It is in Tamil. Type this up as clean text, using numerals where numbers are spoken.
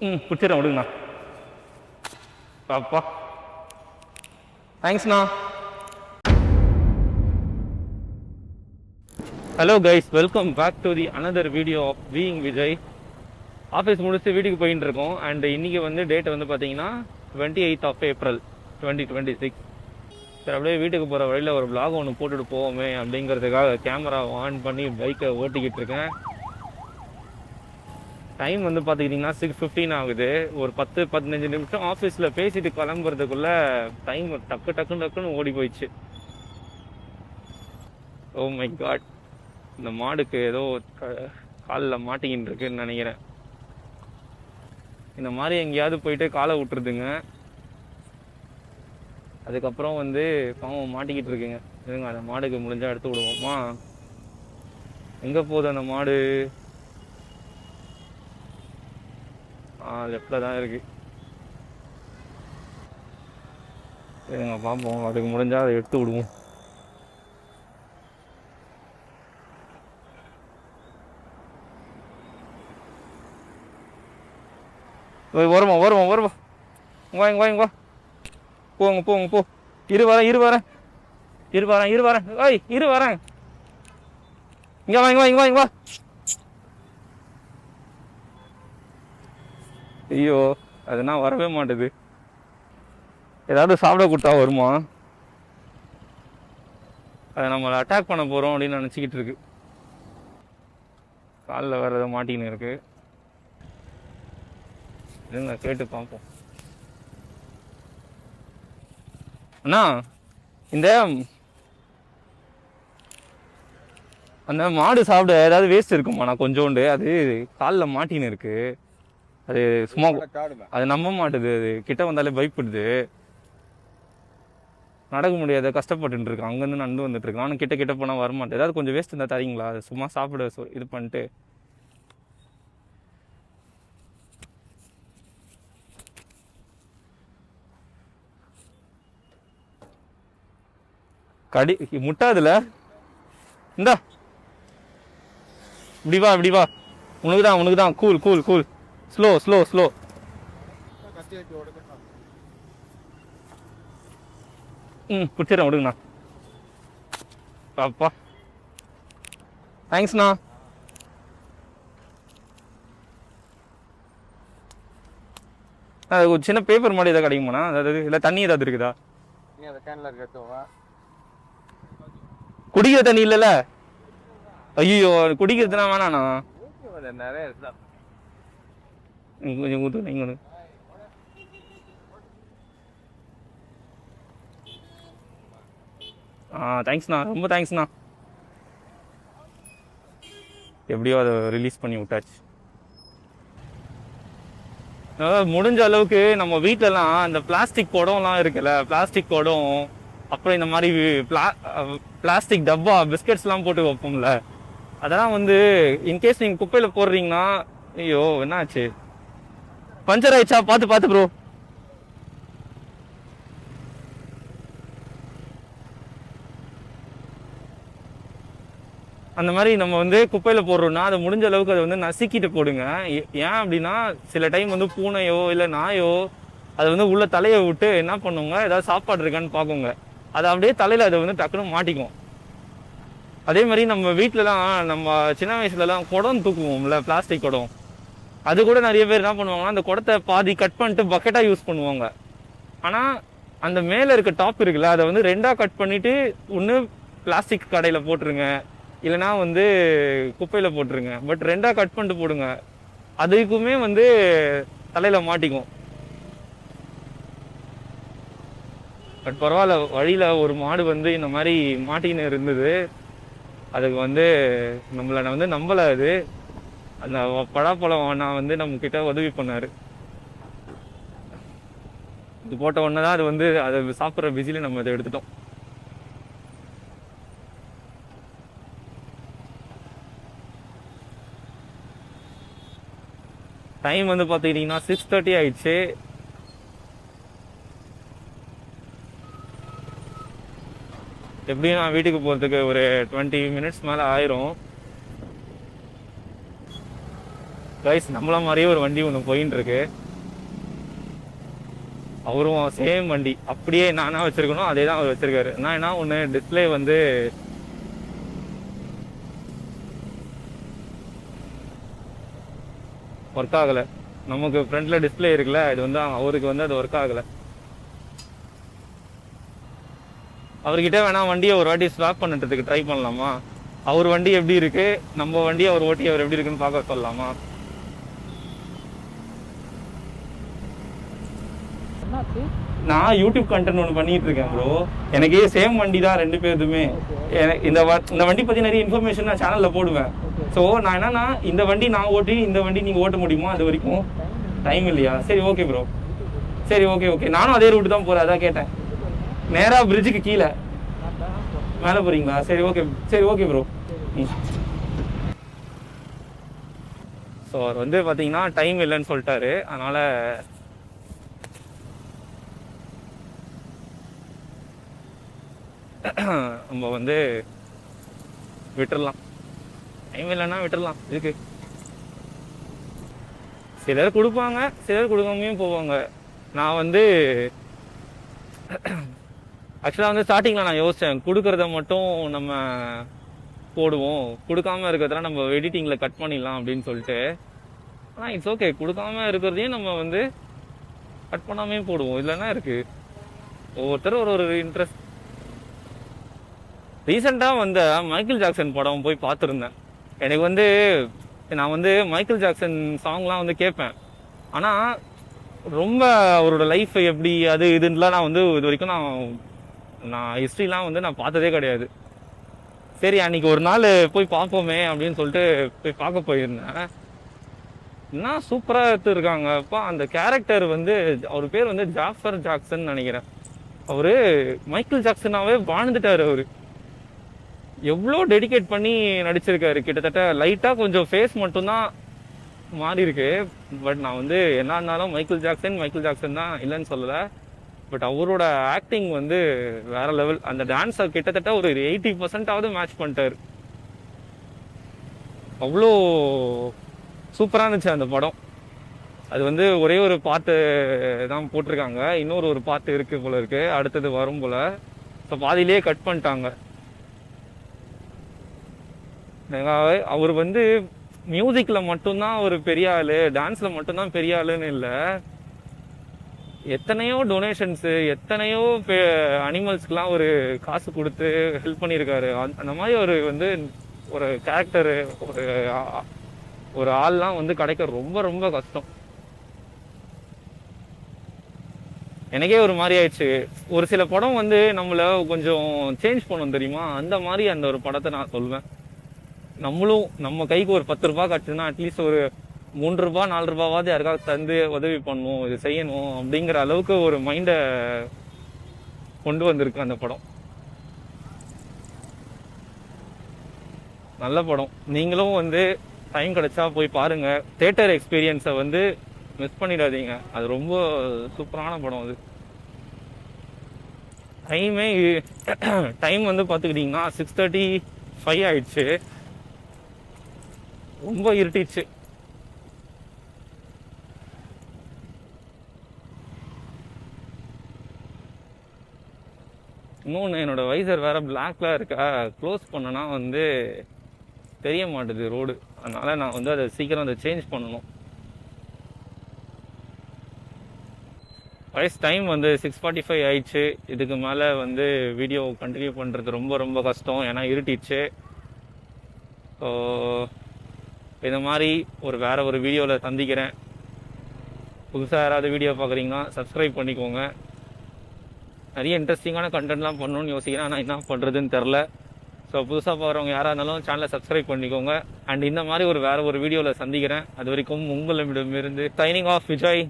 பிடிச்சிடறேன் விடுங்கண்ணா. அப்பா தேங்க்ஸ்ண்ணா. Hello guys, welcome back to the another video of being Vijay. Office முடிச்சு வீட்டுக்கு போயின்னு இருக்கோம். அண்ட் இன்றைக்கி வந்து டேட் வந்து பார்த்தீங்கன்னா 28th April 2026. சரி, அப்படியே வீட்டுக்கு போகிற வழியில் ஒரு vlog ஒன்று போட்டுட்டு போவோமே அப்படிங்கிறதுக்காக கேமரா ஆன் பண்ணி பைக்கை ஓட்டிக்கிட்டு இருக்கேன். டைம் வந்து பார்த்துக்கிட்டிங்கன்னா 6:15 ஆகுது. ஒரு 10-15 நிமிஷம் ஆஃபீஸில் பேசிட்டு கிளம்புறதுக்குள்ளே டைம் டக்குன்னு ஓடி போயிடுச்சு. ஓ மை காட், இந்த மாடுக்கு ஏதோ காலில் மாட்டிக்கின்னு இருக்குன்னு நினைக்கிறேன். இந்த மாதிரி எங்கேயாவது போயிட்டு காலை விட்டுருதுங்க. அதுக்கப்புறம் வந்து பாவம் மாட்டிக்கிட்டு இருக்குங்க. இதுங்க அந்த மாடுக்கு முடிஞ்சால் எடுத்து விடுவோமா? எங்கே போகுது அந்த மாடு? லெஃப்டில் தான் இருக்குது. சரிங்க, பார்ப்போம். அதுக்கு முடிஞ்சால் அதை எடுத்து விடுவோம். வருமா இங்க வா போங்க போ. இரு வரேன் இரு வரேன் இங்க வா. ஐயோ, அதுனா வரவே மாட்டுது. ஏதாவது சாப்பிட கொடுத்தா வருமா? அதை நம்மளை அட்டாக் பண்ண போகிறோம் அப்படின்னு நினச்சிக்கிட்டு இருக்கு. காலில் வேறு ஏதோ மாட்டின்னு இருக்கு. இருங்க, கேட்டு பார்ப்போம். அண்ணா, இந்த அந்த மாடு சாப்பிட ஏதாவது வேஸ்ட் இருக்குமாண்ணா? கொஞ்சோண்டு அது காலில் மாட்டின்னு இருக்கு. அது சும்மா அது நம்ப மாட்டுது. அது கிட்ட வந்தாலே பயப்படுது. நடக்க முடியாத கஷ்டப்பட்டு இருக்கு. அங்கேருந்து நடந்து வந்துட்டு இருக்கு. நானும் கிட்ட போனால் வரமாட்டேன். ஏதாவது கொஞ்சம் வேஸ்ட் இருந்தால் தரீங்களா? அது சும்மா சாப்பிட இது பண்ணிட்டு. கடி முட்டாதுல. இந்தா, இப்படி வா. உனக்கு தான். கூல். ஸ்லோ. பிடிச்சிடறேன் விடுங்கண்ணா. அப்பா தேங்க்ஸ்ண்ணா. அது ஒரு சின்ன பேப்பர் மாதிரி ஏதாவது கிடைக்குமாண்ணா? அதாவது இல்லை தண்ணி ஏதாவது இருக்குதா? குடிக்கிற தண்ணி இல்லைல்ல? ஐயோ, குடிக்கிறதுனா வேணாண்ணா. கொஞ்சம் ஊற்று. நீங்கள் தேங்க்ஸ்ண்ணா, ரொம்ப தேங்க்ஸ்ண்ணா. எப்படியோ அதை ரிலீஸ் பண்ணி விட்டாச்சு. முடிஞ்ச அளவுக்கு நம்ம வீட்டிலலாம் இந்த பிளாஸ்டிக் குடம்லாம் இருக்குல்ல, பிளாஸ்டிக் குடம், அப்புறம் இந்த மாதிரி பிளாஸ்டிக் டப்பா பிஸ்கெட்ஸ்லாம் போட்டு வைப்போம்ல, அதெல்லாம் வந்து இன்கேஸ் நீங்கள் குப்பையில் போடுறீங்கன்னா, ஐயோ என்னாச்சு, பஞ்சர் ஆயிடுச்சா? பார்த்து ப்ரோ. அந்த மாதிரி நம்ம வந்து குப்பையில் போடுறோம்னா அதை முடிஞ்ச அளவுக்கு அதை வந்து நசுக்கிட்டு போடுங்க. ஏன் அப்படின்னா, சில டைம் வந்து பூனையோ இல்லை நாயோ அதை வந்து உள்ள தலையை விட்டு என்ன பண்ணுங்க, ஏதாவது சாப்பாடு இருக்கான்னு பார்க்குங்க. அதை அப்படியே தலையில் அதை வந்து டக்குன்னு மாட்டிக்கும். அதே மாதிரி நம்ம வீட்டிலலாம் நம்ம சின்ன வயசுலலாம் குடம் தூக்குவோம்ல, பிளாஸ்டிக் குடம், அது கூட நிறைய பேர் என்ன பண்ணுவாங்கன்னா, அந்த குடத்தை பாதி கட் பண்ணிட்டு பக்கெட்டாக யூஸ் பண்ணுவாங்க. ஆனால் அந்த மேலே இருக்க டாப் இருக்குல்ல, அதை வந்து 2ஆக கட் பண்ணிவிட்டு ஒன்று பிளாஸ்டிக் கடையில் போட்டுருங்க, இல்லைனா வந்து குப்பையில் போட்டுருங்க. பட் 2ஆக கட் பண்ணிட்டு போடுங்க. அதுக்குமே வந்து தலையில் மாட்டிக்கும். பட் பரவாயில்ல, வழியில் ஒரு மாடு வந்து இந்த மாதிரி மாட்டின்னு இருந்தது. அதுக்கு வந்து நம்மளை வந்து நம்பலை. அது அந்த பழாப்பழம் நான் வந்து நம்ம கிட்ட உதவி பண்ணார். இது போட்ட உடனே தான் அது வந்து அதை சாப்பிட்ற பிஸியில் நம்ம அதை எடுத்துட்டோம். டைம் வந்து பார்த்துக்கிட்டிங்கன்னா 6:30 ஆயிடுச்சு. எப்படியும் நான் வீட்டுக்கு போகிறதுக்கு ஒரு 20 minutes மேலே ஆயிரும். கைஸ் நம்மள மாதிரியே ஒரு வண்டி ஒன்று போயின்னு இருக்கு. அவரும் சேம் வண்டி அப்படியே நானா வச்சிருக்கணும், அதே தான் அவர் வச்சிருக்காரு. நான் என்ன ஒன்று டிஸ்பிளே வந்து ஒர்க் ஆகலை. நமக்கு ஃப்ரண்ட்ல டிஸ்பிளே இருக்குல்ல, இது வந்து அவருக்கு வந்து அது ஒர்க் ஆகலை. அவர்கிட்ட வேணா வண்டியை ஒரு வாட்டி ஸ்வாப் பண்ணுறதுக்கு ட்ரை பண்ணலாமா? அவர் வண்டி எப்படி இருக்கு, நம்ம வண்டி அவர் ஓட்டி அவர் எப்படி இருக்குன்னு பார்க்க சொல்லலாமா? நான் யூடியூப் கண்டென்ட் ஒன்று பண்ணிட்டு இருக்கேன் ப்ரோ. எனக்கு சேம் வண்டி தான் ரெண்டு பேருதுமே. இந்த வண்டி பற்றி நிறைய இன்ஃபர்மேஷன் நான் சேனலில் போடுவேன். ஸோ நான் என்னன்னா, இந்த வண்டி நான் ஓட்டி இந்த வண்டி நீங்கள் ஓட்ட முடியுமா? அது வரைக்கும் டைம் இல்லையா? சரி ஓகே ப்ரோ, சரி ஓகே ஓகே. நானும் அதே ரூட்டு தான் போகிறேன், அதான் கேட்டேன். நேராக பிரிட்ஜுக்கு கீழே மேலே போகிறீங்களா? சரி ஓகே, சரி ஓகே ப்ரோ. ஸோ அவர் வந்து பார்த்தீங்கன்னா டைம் இல்லைன்னு சொல்லிட்டாரு. அதனால் நம்ம வந்து விட்டுடலாம். டைம் இல்லைன்னா விட்டுடலாம். இதுக்கு சிலர் கொடுப்பாங்க, சிலர் கொடுக்காமையும் போவாங்க. நான் வந்து ஆக்சுவலாக வந்து ஸ்டார்டிங்கில் நான் யோசித்தேன், கொடுக்குறத மட்டும் நம்ம போடுவோம், கொடுக்காம இருக்கிறதெல்லாம் நம்ம எடிட்டிங்கில் கட் பண்ணிடலாம் அப்படின்னு சொல்லிட்டு. ஆனால் இட்ஸ் ஓகே, கொடுக்காம இருக்கிறதையும் நம்ம வந்து கட் பண்ணாமே போடுவோம். இல்லைன்னா இருக்குது ஒவ்வொருத்தரும் ஒரு ஒரு இன்ட்ரெஸ்ட். ரீசெண்டாக வந்த மைக்கேல் ஜாக்சன் படம் போய் பார்த்துருந்தேன். எனக்கு வந்து நான் வந்து மைக்கேல் ஜாக்சன் சாங்லாம் வந்து கேட்பேன். ஆனால் ரொம்ப அவரோட லைஃப் எப்படி அது இதுலாம் நான் வந்து இது வரைக்கும் நான் ஹிஸ்ட்ரிலாம் வந்து நான் பார்த்ததே கிடையாது. சரி அன்றைக்கி ஒரு நாள் போய் பார்ப்போமே அப்படின்னு சொல்லிட்டு போய் பார்க்க போயிருந்தேன். என்ன சூப்பராக எடுத்துருக்காங்க அப்பா. அந்த கேரக்டர் வந்து அவர் பேர் வந்து ஜாஃபர் ஜாக்சன் நினைக்கிறேன். அவர் மைக்கேல் ஜாக்சனாகவே வாழ்ந்துட்டார். அவர் எவ்வளோ டெடிகேட் பண்ணி நடிச்சிருக்காரு. கிட்டத்தட்ட லைட்டாக கொஞ்சம் ஃபேஸ் மட்டும்தான் மாறி இருக்கு. பட் நான் வந்து என்ன இருந்தாலும் மைக்கேல் ஜாக்சன் தான் இல்லைன்னு சொல்லலை. பட் அவரோட ஆக்டிங் வந்து வேற லெவல். அந்த டான்ஸை கிட்டத்தட்ட ஒரு 80% மேட்ச் பண்ணிட்டார். அவ்வளோ சூப்பராக இருந்துச்சு அந்த படம். அது வந்து ஒரே ஒரு பாட்டு தான் போட்டிருக்காங்க, இன்னொரு பாட்டு இருக்குது போல இருக்கு, அடுத்தது வரும் போல். ஸோ பாதியிலே கட் பண்ணிட்டாங்க. அவர் வந்து மியூசிக்கில் மட்டும்தான் ஒரு பெரிய ஆள், டான்ஸில் மட்டும்தான் பெரிய ஆளுன்னு இல்லை. எத்தனையோ டொனேஷன்ஸு, எத்தனையோ அனிமல்ஸ்க்கெலாம் ஒரு காசு கொடுத்து ஹெல்ப் பண்ணியிருக்காரு. அந்த மாதிரி ஒரு வந்து ஒரு கேரக்டரு, ஒரு ஆள்லாம் வந்து கிடைக்க ரொம்ப ரொம்ப கஷ்டம். எனக்கே ஒரு மாதிரி ஆயிடுச்சு. ஒரு சில படம் வந்து நம்மளை கொஞ்சம் சேஞ்ச் பண்ணணும் தெரியுமா? அந்த மாதிரி அந்த ஒரு படத்தை நான் சொல்வேன். நம்மளும் நம்ம கைக்கு ஒரு 10 ரூபா கட்டுனா அட்லீஸ்ட் ஒரு 3 ரூபா 4 ரூபாவாவது யாருக்காவது தந்து உதவி பண்ணணும், இது செய்யணும் அப்படிங்கிற அளவுக்கு ஒரு மைண்டை கொண்டு வந்திருக்கு அந்த படம். நல்ல படம். நீங்களும் வந்து டைம் கிடைச்சா போய் பாருங்க. தியேட்டர் எக்ஸ்பீரியன்ஸை வந்து மிஸ் பண்ணிடாதீங்க. அது ரொம்ப சூப்பரான படம். அது டைம் வந்து பார்த்துக்கிட்டிங்கன்னா 6:35 ஆயிடுச்சு. ரொம்ப இருட்டிடுச்சு. இன்னொன்று, என்னோட வைசர் வேற பிளாக்ல இருக்கா, க்ளோஸ் பண்ணனா வந்து தெரிய மாட்டுது ரோடு. அதனால நான் வந்து அதை சீக்கிரம் அதை சேஞ்ச் பண்ணணும். வயசு டைம் வந்து 6:45 ஆயிடுச்சு. இதுக்கு மேலே வந்து வீடியோ கண்டினியூ பண்ணுறது ரொம்ப ரொம்ப கஷ்டம், ஏன்னா இருட்டிடுச்சு. ஸோ இந்த மாதிரி வேற ஒரு வீடியோவில் சந்திக்கிறேன். புதுசாக யாராவது வீடியோ பார்க்குறீங்கன்னா சப்ஸ்கிரைப் பண்ணிக்கோங்க. நிறைய இன்ட்ரெஸ்டிங்கான கண்டென்ட்லாம் பண்ணணும்னு யோசிக்கிறேன், ஆனால் என்ன பண்ணுறதுன்னு தெரில. ஸோ புதுசாக பார்க்குறவங்க யாராக இருந்தாலும் சேனலை சப்ஸ்கிரைப் பண்ணிக்கோங்க. அண்ட் இந்த மாதிரி வேற ஒரு வீடியோவில் சந்திக்கிறேன். அது வரைக்கும் உங்களிடமிருந்து சைனிங் ஆஃப் விஜய்.